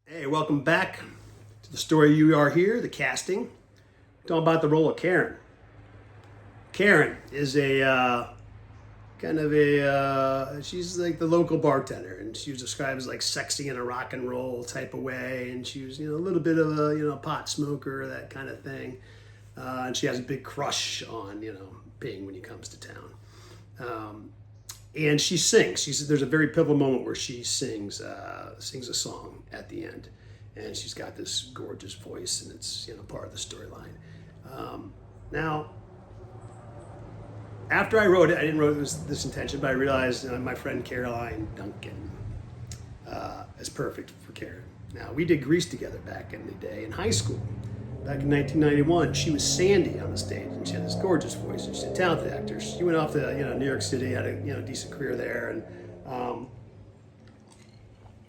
Hey, welcome back to the story You Are Here, the casting. Talking about the role of Karen. Karen is she's like the local bartender, and she was described as like sexy in a rock and roll type of way, and she was, a little bit of a, pot smoker, that kind of thing. And she has a big crush on, Bing when he comes to town. And she sings. There's a very pivotal moment where she sings a song at the end, and she's got this gorgeous voice, and it's part of the storyline. Now, after I wrote it, I didn't write it with this intention, but I realized my friend Caroline Duncan is perfect for Karen. Now, we did Grease together back in the day in high school. Back in 1991, she was Sandy on the stage, and she had this gorgeous voice, and she's a talented actor. She went off to New York City, had a decent career there, and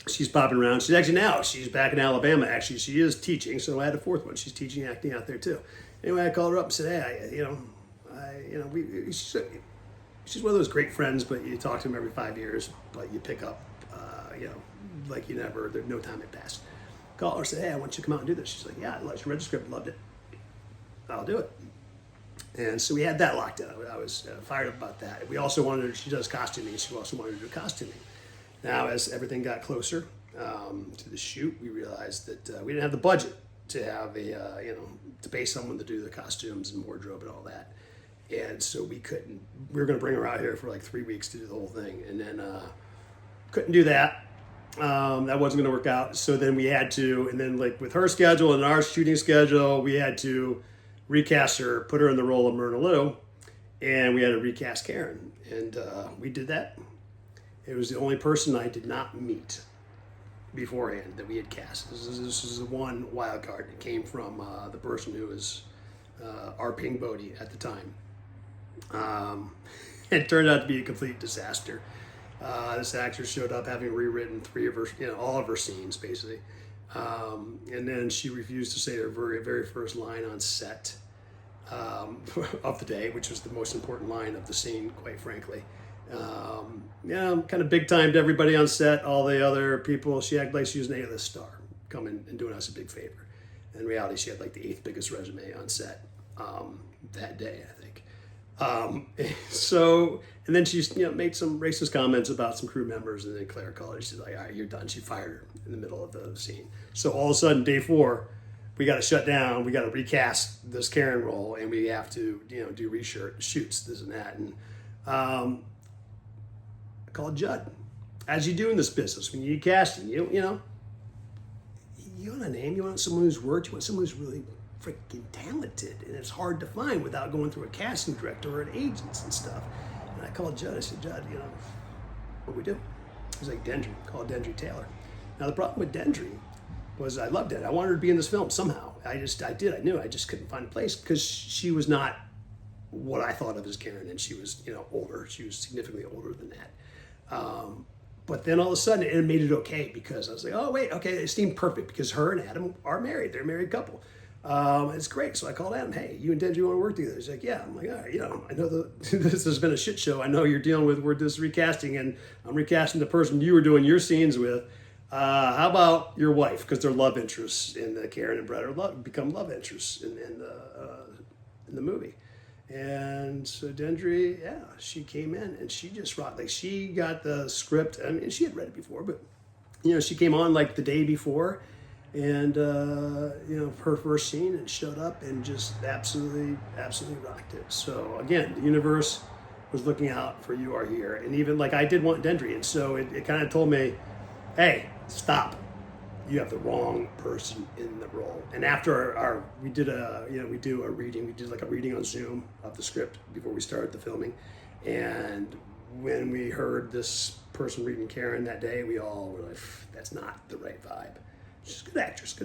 she's popping around. She's back in Alabama. Actually, she is teaching, so I had a fourth one. She's teaching acting out there too. Anyway, I called her up and said, "Hey, she's one of those great friends, but you talk to them every 5 years, but you pick up, like you never. There's no time had passed." Call her, say, "Hey, I want you to come out and do this." She's like, "Yeah, she read the script, loved it. I'll do it." And so we had that locked in. I was fired up about that. We also wanted her, she does costuming, she also wanted to do costuming. Now, as everything got closer to the shoot, we realized that we didn't have the budget to have to pay someone to do the costumes and wardrobe and all that. And so we were going to bring her out here for like 3 weeks to do the whole thing. And then couldn't do that. That wasn't going to work out. So then we had to, and then like with her schedule and our shooting schedule, we had to recast her, put her in the role of Myrna Lou, and we had to recast Karen. And we did that. It was the only person I did not meet beforehand that we had cast. This is the one wild card. It came from the person who was our Ping Bodie at the time. It turned out to be a complete disaster. This actress showed up having rewritten all of her scenes, basically. And then she refused to say her very first line on set of the day, which was the most important line of the scene, quite frankly. Kind of big timed everybody on set, all the other people. She acted like she was an A-list star, coming and doing us a big favor. In reality, she had like the 8th biggest resume on set that day, I think. And then she made some racist comments about some crew members, and then Claire called her. She's like, "All right, you're done." She fired her in the middle of the scene. So all of a sudden, day 4, we got to shut down. We got to recast this Karen role, and we have to do reshoots, this and that. And I called Judd, as you do in this business when you need casting. You want a name, you want someone who's worked, you want someone who's really freaking talented, and it's hard to find without going through a casting director or an agent and stuff. And I called Judd. I said, "Judd, what do we do?" He's like, "Dendrie, call Dendrie Taylor." Now the problem with Dendrie was I loved it. I wanted her to be in this film somehow. I knew I just couldn't find a place because she was not what I thought of as Karen, and she was older. She was significantly older than that. But then all of a sudden it made it okay because I was like, oh wait, okay, it seemed perfect because her and Adam are married. They're a married couple. It's great. So I called Adam, "Hey, you and Dendrie want to work together?" He's like, "Yeah." I'm like, "All right, I know this has been a shit show. I know you're dealing with this recasting, and I'm recasting the person you were doing your scenes with. How about your wife? Because they're love interests, and Karen and Brett become love interests in the movie." And so Dendrie, she came in and she just rocked. Like, she got the script. I mean, she had read it before, but she came on like the day before. And her first scene, and showed up and just absolutely rocked it. So again, the universe was looking out for You Are Here, and even like I did want Dendrie, and so it kind of told me, "Hey, stop! You have the wrong person in the role." And after we did we do a reading. We did like a reading on Zoom of the script before we started the filming, and when we heard this person reading Karen that day, we all were like, "That's not the right vibe." She's a good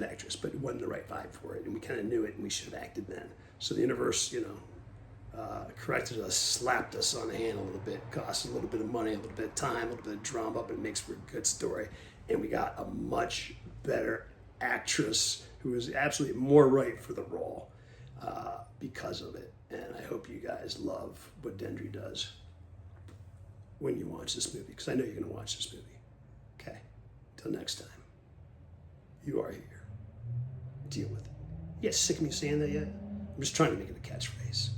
actress, but it wasn't the right vibe for it, and we kind of knew it, and we should have acted then. So the universe, corrected us, slapped us on the hand a little bit, cost a little bit of money, a little bit of time, a little bit of drama, but it makes for a good story. And we got a much better actress who is absolutely more right for the role because of it. And I hope you guys love what Dendrie does when you watch this movie, because I know you're going to watch this movie. Okay, till next time. You are here. Deal with it. You get sick of me saying that yet? I'm just trying to make it a catchphrase.